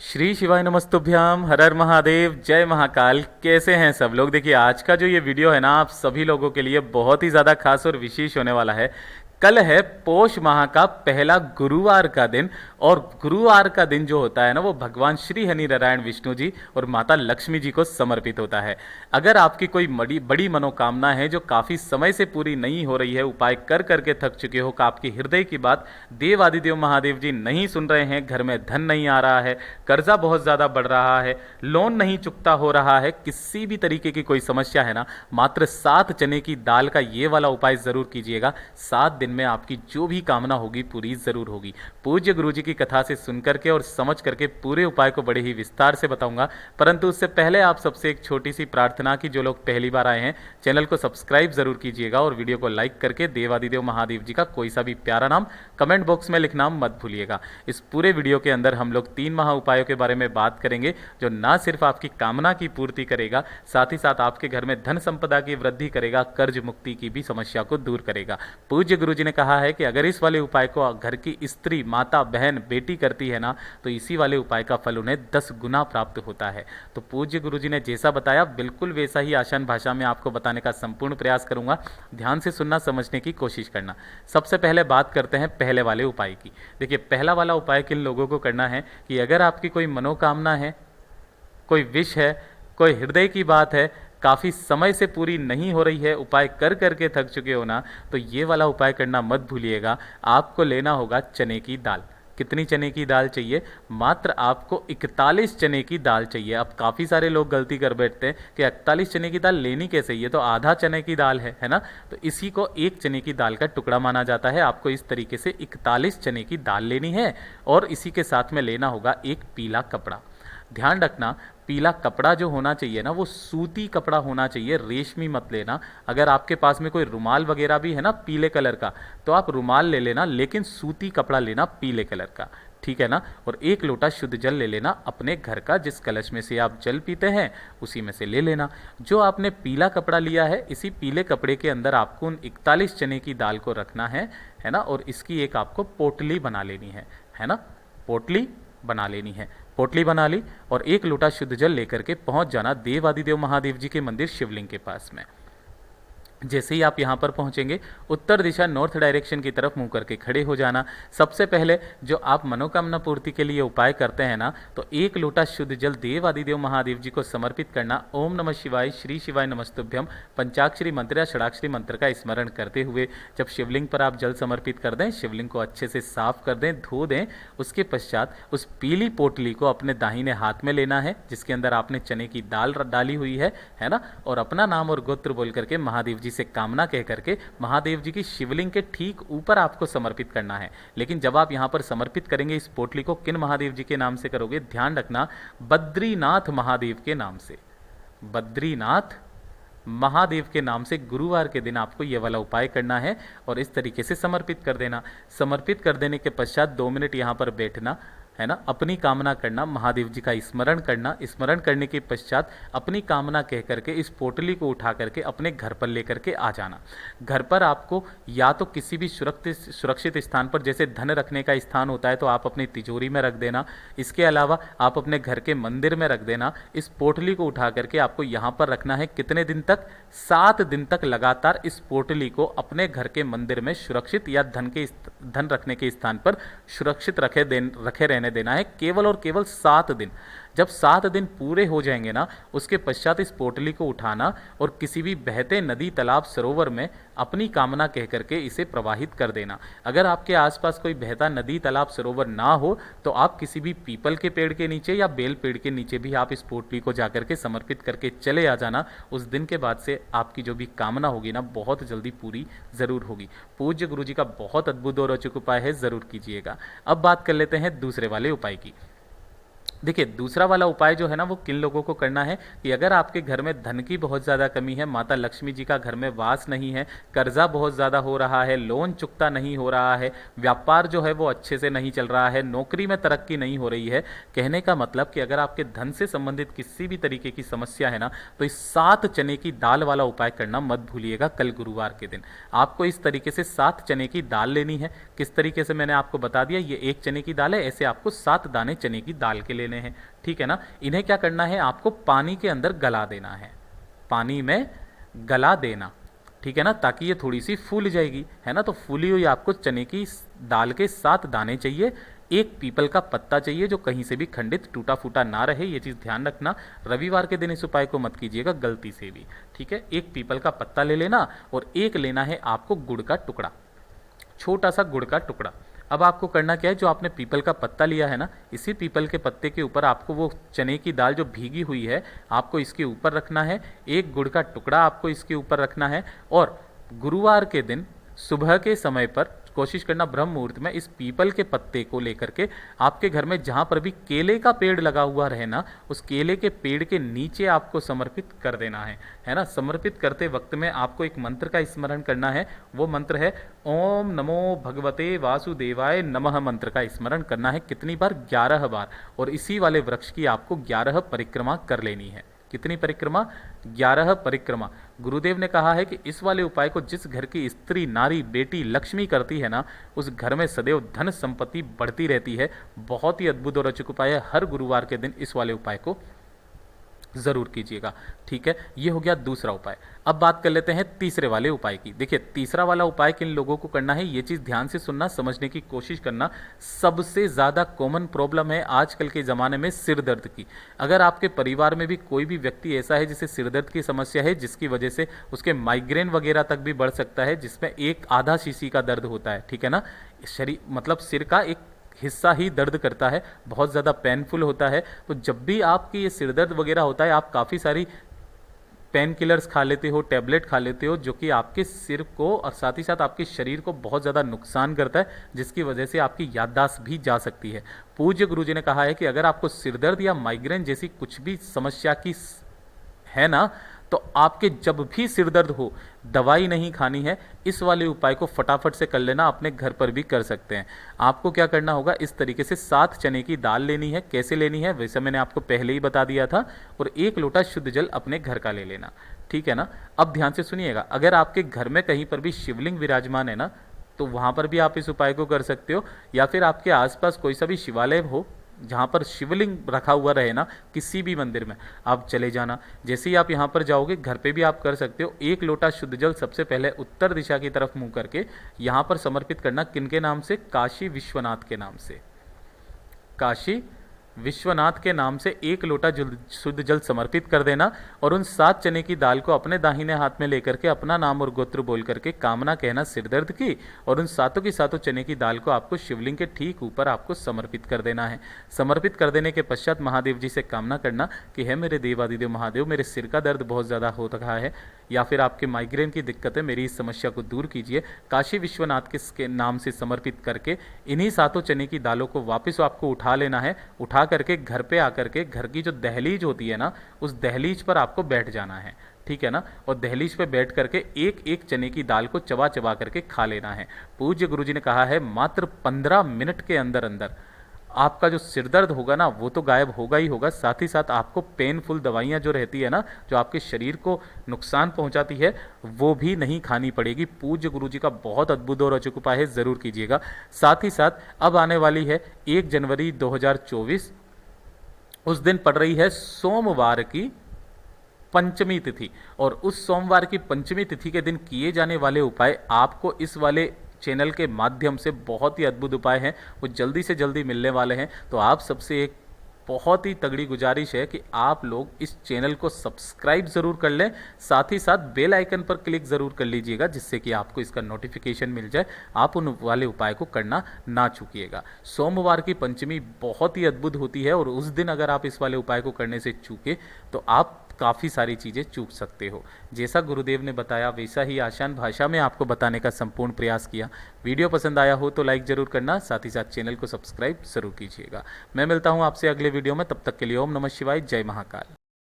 श्री शिवाय नमस्तुभ्याम। हर हर महादेव, जय महाकाल। कैसे हैं सब लोग? देखिए, आज का जो ये वीडियो है ना, आप सभी लोगों के लिए बहुत ही ज़्यादा खास और विशेष होने वाला है। कल है पौष माह का पहला गुरुवार का दिन, और गुरुवार का दिन जो होता है ना, वो भगवान श्री हरि नारायण विष्णु जी और माता लक्ष्मी जी को समर्पित होता है। अगर आपकी कोई बड़ी बड़ी मनोकामना है जो काफ़ी समय से पूरी नहीं हो रही है, उपाय कर करके थक चुके हो, कि आपकी हृदय की बात देव आदिदेव महादेव जी नहीं सुन रहे हैं, घर में धन नहीं आ रहा है, कर्जा बहुत ज़्यादा बढ़ रहा है, लोन नहीं चुकता हो रहा है, किसी भी तरीके की कोई समस्या है ना, मात्र 7 चने की दाल का ये वाला उपाय ज़रूर कीजिएगा। 7 दिन में आपकी जो भी कामना होगी पूरी ज़रूर होगी। पूज्य गुरु जी की कथा से सुन करके और समझ करके पूरे उपाय को बड़े ही विस्तार से बताऊंगा, परंतु उससे पहले आप सबसे एक छोटी सी प्रार्थना की, जो लोग पहली बार आए हैं चैनल को सब्सक्राइब जरूर कीजिएगा और वीडियो को लाइक करके देवादिदेव महादेव जी का कोई सा भी प्यारा नाम कमेंट बॉक्स में लिखना मत भूलिएगा। इस पूरे वीडियो के अंदर हम लोग 3 महा उपायों के बारे में बात करेंगे, जो ना सिर्फ आपकी कामना की पूर्ति करेगा, साथ ही साथ आपके घर में धन संपदा की वृद्धि करेगा, कर्ज मुक्ति की भी समस्या को दूर करेगा। पूज्य गुरु जी ने कहा है कि अगर इस वाले उपाय को घर की स्त्री, माता, बहन, बेटी करती है ना, तो इसी वाले उपाय का फल उन्हें 10 गुना प्राप्त होता है। तो पूज्य गुरु जी ने जैसा बताया, बिल्कुल वैसा ही आसान भाषा में आपको बताने का संपूर्ण प्रयास करूंगा। ध्यान से सुनना, समझने की कोशिश करना। सबसे पहले बात करते हैं पहले वाले उपाय की। देखिए, पहला वाला उपाय किन लोगों को करना है कि अगर आपकी कोई मनोकामना है, कोई विश है, कोई हृदय की बात है, काफ़ी समय से पूरी नहीं हो रही है, उपाय कर करके थक चुके हो ना, तो ये वाला उपाय करना मत भूलिएगा। आपको लेना होगा चने की दाल। कितनी चने की दाल चाहिए? मात्र आपको 41 चने की दाल चाहिए। अब काफ़ी सारे लोग गलती कर बैठते हैं कि 41 चने की दाल लेनी कैसे, ये तो आधा चने की दाल है ना। तो इसी को एक चने की दाल का टुकड़ा माना जाता है। आपको इस तरीके से 41 चने की दाल लेनी है, और इसी के साथ में लेना होगा एक पीला कपड़ा। ध्यान रखना, पीला कपड़ा जो होना चाहिए ना, वो सूती कपड़ा होना चाहिए, रेशमी मत लेना। अगर आपके पास में कोई रुमाल वगैरह भी है ना पीले कलर का, तो आप रुमाल ले लेना, लेकिन सूती कपड़ा लेना पीले कलर का, ठीक है ना। और 1 लोटा शुद्ध जल ले लेना अपने घर का, जिस कलश में से आप जल पीते हैं उसी में से ले लेना। जो आपने पीला कपड़ा लिया है, इसी पीले कपड़े के अंदर आपको उन 41 चने की दाल को रखना है ना। और इसकी एक आपको पोटली बना लेनी है ना, पोटली बना लेनी है। पोटली बना ली और 1 लोटा शुद्ध जल लेकर के पहुंच जाना देवादिदेव महादेव जी के मंदिर शिवलिंग के पास में। जैसे ही आप यहाँ पर पहुँचेंगे, उत्तर दिशा नॉर्थ डायरेक्शन की तरफ मुंह करके खड़े हो जाना। सबसे पहले जो आप मनोकामना पूर्ति के लिए उपाय करते हैं ना, तो 1 लोटा शुद्ध जल देव आदिदेव महादेव जी को समर्पित करना। ओम नमः शिवाय, श्री शिवाय नमस्तुभ्यम पंचाक्षरी मंत्र या षडाक्षरी मंत्र का स्मरण करते हुए जब शिवलिंग पर आप जल समर्पित कर दें, शिवलिंग को अच्छे से साफ कर दें, धो दें। उसके पश्चात उस पीली पोटली को अपने दाहिने हाथ में लेना है, जिसके अंदर आपने चने की दाल डाली हुई है ना, और अपना नाम और गोत्र बोल करके महादेव जी से कामना कह करके महादेव जी की शिवलिंग के ठीक ऊपर आपको समर्पित करना है। लेकिन जब आप यहां पर समर्पित करेंगे इस पोटली को, किन महादेव जी के नाम से करोगे? ध्यान रखना, बद्रीनाथ महादेव के नाम से। बद्रीनाथ महादेव के नाम से गुरुवार के दिन आपको यह वाला उपाय करना है, और इस तरीके से समर्पित कर देना। समर्पित कर देने के पश्चात 2 मिनट यहां पर बैठना, है ना, अपनी कामना करना, महादेव जी का स्मरण करना। स्मरण करने के पश्चात अपनी कामना कह करके इस पोटली को उठा करके अपने घर पर लेकर के आ जाना। घर पर आपको या तो किसी भी सुरक्षित स्थान पर, जैसे धन रखने का स्थान होता है तो आप अपनी तिजोरी में रख देना। इसके अलावा आप अपने घर के मंदिर में रख देना। इस पोटली को उठा करके आपको यहाँ पर रखना है। कितने दिन तक? 7 दिन तक लगातार इस पोटली को अपने घर के मंदिर में सुरक्षित, या धन रखने के स्थान पर सुरक्षित रखे रहने देना है, केवल और केवल 7 दिन। जब 7 दिन पूरे हो जाएंगे ना, उसके पश्चात इस पोटली को उठाना और किसी भी बहते नदी, तालाब, सरोवर में अपनी कामना कह करके इसे प्रवाहित कर देना। अगर आपके आसपास कोई बहता नदी, तालाब, सरोवर ना हो, तो आप किसी भी पीपल के पेड़ के नीचे या बेल पेड़ के नीचे भी आप इस पोटली को जाकर के समर्पित करके चले आ जाना। उस दिन के बाद से आपकी जो भी कामना होगी ना, बहुत जल्दी पूरी जरूर होगी। पूज्य गुरु जी का बहुत अद्भुत और रोचक उपाय है, जरूर कीजिएगा। अब बात कर लेते हैं दूसरे वाले उपाय की। देखिए, दूसरा वाला उपाय जो है ना, वो किन लोगों को करना है कि अगर आपके घर में धन की बहुत ज़्यादा कमी है, माता लक्ष्मी जी का घर में वास नहीं है, कर्जा बहुत ज़्यादा हो रहा है, लोन चुकता नहीं हो रहा है, व्यापार जो है वो अच्छे से नहीं चल रहा है, नौकरी में तरक्की नहीं हो रही है, कहने का मतलब कि अगर आपके धन से संबंधित किसी भी तरीके की समस्या है ना, तो इस 7 चने की दाल वाला उपाय करना मत भूलिएगा। कल गुरुवार के दिन आपको इस तरीके से 7 चने की दाल लेनी है। किस तरीके से मैंने आपको बता दिया, ये 1 चने की दाल है, ऐसे आपको 7 दाने चने की दाल के लेने लेने हैं, ठीक है ना। इन्हें क्या करना है, आपको पानी के अंदर गला देना है, पानी में गला देना, ठीक है ना, ताकि ये थोड़ी सी फूल जाएगी, है ना। तो फूली हुई आपको चने की दाल के 7 दाने चाहिए, एक पीपल का पत्ता चाहिए जो कहीं से भी खंडित टूटा फूटा ना रहे, ये चीज़ ध्यान रखना। रविवार के दिन इस उपाय को मत कीजिएगा गलती से भी, ठीक है। एक पीपल का पत्ता ले लेना और एक लेना है आपको गुड़ का टुकड़ा, छोटा सा गुड़ का टुकड़ा। अब आपको करना क्या है, जो आपने पीपल का पत्ता लिया है ना, इसी पीपल के पत्ते के ऊपर आपको वो चने की दाल जो भीगी हुई है आपको इसके ऊपर रखना है, एक गुड़ का टुकड़ा आपको इसके ऊपर रखना है। और गुरुवार के दिन सुबह के समय पर कोशिश करना ब्रह्म मुहूर्त में इस पीपल के पत्ते को लेकर के आपके घर में जहाँ पर भी केले का पेड़ लगा हुआ रहे ना, उस केले के पेड़ के नीचे आपको समर्पित कर देना है ना। समर्पित करते वक्त में आपको एक मंत्र का स्मरण करना है, वो मंत्र है ओम नमो भगवते वासुदेवाय नमः। मंत्र का स्मरण करना है कितनी बार, 11 बार। और इसी वाले वृक्ष की आपको 11 परिक्रमा कर लेनी है। कितनी परिक्रमा, 11 परिक्रमा। गुरुदेव ने कहा है कि इस वाले उपाय को जिस घर की स्त्री, नारी, बेटी, लक्ष्मी करती है ना, उस घर में सदैव धन संपत्ति बढ़ती रहती है। बहुत ही अद्भुत और रोचक उपाय है, हर गुरुवार के दिन इस वाले उपाय को जरूर कीजिएगा, ठीक है। ये हो गया दूसरा उपाय। अब बात कर लेते हैं तीसरे वाले उपाय की। देखिए तीसरा वाला उपाय किन लोगों को करना है, ये चीज़ ध्यान से सुनना, समझने की कोशिश करना। सबसे ज़्यादा कॉमन प्रॉब्लम है आजकल के ज़माने में सिर दर्द की। अगर आपके परिवार में भी कोई भी व्यक्ति ऐसा है जिसे सिर दर्द की समस्या है, जिसकी वजह से उसके माइग्रेन वगैरह तक भी बढ़ सकता है, जिसमें एक आधा शीशी का दर्द होता है, ठीक है ना। शरीर मतलब सिर का एक हिस्सा ही दर्द करता है, बहुत ज़्यादा पेनफुल होता है। तो जब भी आपकी ये सिर दर्द वगैरह होता है, आप काफ़ी सारी पेन किलर्स खा लेते हो, टैबलेट खा लेते हो, जो कि आपके सिर को और साथ ही साथ आपके शरीर को बहुत ज़्यादा नुकसान करता है, जिसकी वजह से आपकी याददाश्त भी जा सकती है। पूज्य गुरुजी ने कहा है कि अगर आपको सिर दर्द या माइग्रेन जैसी कुछ भी समस्या की है ना, तो आपके जब भी सिर दर्द हो, दवाई नहीं खानी है, इस वाले उपाय को फटाफट से कर लेना, अपने घर पर भी कर सकते हैं। आपको क्या करना होगा, इस तरीके से 7 चने की दाल लेनी है। कैसे लेनी है वैसे मैंने आपको पहले ही बता दिया था। और 1 लोटा शुद्ध जल अपने घर का ले लेना, ठीक है ना। अब ध्यान से सुनिएगा, अगर आपके घर में कहीं पर भी शिवलिंग विराजमान है ना, तो वहाँ पर भी आप इस उपाय को कर सकते हो। या फिर आपके आसपास कोई सा भी शिवालय हो जहाँ पर शिवलिंग रखा हुआ रहे ना, किसी भी मंदिर में आप चले जाना। जैसे ही आप यहाँ पर जाओगे, घर पे भी आप कर सकते हो। 1 लोटा शुद्ध जल सबसे पहले उत्तर दिशा की तरफ मुंह करके यहाँ पर समर्पित करना। किनके नाम से, काशी विश्वनाथ के नाम से। काशी विश्वनाथ के नाम से 1 लोटा शुद्ध जल समर्पित कर देना। और उन 7 चने की दाल को अपने दाहिने हाथ में लेकर के अपना नाम और गोत्र बोल करके कामना कहना सिर दर्द की, और उन 7 की 7 चने की दाल को आपको शिवलिंग के ठीक ऊपर आपको समर्पित कर देना है। समर्पित कर देने के पश्चात महादेव जी से कामना करना कि है मेरे देवादिदेव महादेव, मेरे सिर का दर्द बहुत ज़्यादा हो रहा है, या फिर आपके माइग्रेन की दिक्कत है, मेरी इस समस्या को दूर कीजिए। काशी विश्वनाथ के नाम से समर्पित करके इन्हीं 7 चने की दालों को वापस आपको उठा लेना है। उठा करके घर पे आकर के घर की जो दहलीज होती है ना, उस दहलीज पर आपको बैठ जाना है, ठीक है ना। और दहलीज पे बैठ करके एक एक चने की दाल को चबा चबा करके खा लेना है। पूज्य गुरुजी ने कहा है मात्र 15 मिनट के अंदर अंदर आपका जो सिर दर्द होगा ना, वो तो गायब होगा ही होगा, साथ ही साथ आपको पेनफुल दवाइयाँ जो रहती है ना, जो आपके शरीर को नुकसान पहुंचाती है, वो भी नहीं खानी पड़ेगी। पूज्य गुरुजी का बहुत अद्भुत और रोचक उपाय है, ज़रूर कीजिएगा। साथ ही साथ अब आने वाली है 1 जनवरी 2024, उस दिन पड़ रही है सोमवार की पंचमी तिथि, और उस सोमवार की पंचमी तिथि के दिन किए जाने वाले उपाय आपको इस वाले चैनल के माध्यम से बहुत ही अद्भुत उपाय हैं, वो जल्दी से जल्दी मिलने वाले हैं। तो आप सबसे एक बहुत ही तगड़ी गुजारिश है कि आप लोग इस चैनल को सब्सक्राइब ज़रूर कर लें, साथ ही साथ बेल आइकन पर क्लिक ज़रूर कर लीजिएगा, जिससे कि आपको इसका नोटिफिकेशन मिल जाए, आप उन वाले उपाय को करना ना चूकिएगा। सोमवार की पंचमी बहुत ही अद्भुत होती है, और उस दिन अगर आप इस वाले उपाय को करने से चूके तो आप काफ़ी सारी चीज़ें चूक सकते हो। जैसा गुरुदेव ने बताया वैसा ही आसान भाषा में आपको बताने का संपूर्ण प्रयास किया। वीडियो पसंद आया हो तो लाइक ज़रूर करना, साथ ही साथ चैनल को सब्सक्राइब ज़रूर कीजिएगा। मैं मिलता हूँ आपसे अगले वीडियो में, तब तक के लिए ओम नमः शिवाय, जय महाकाल।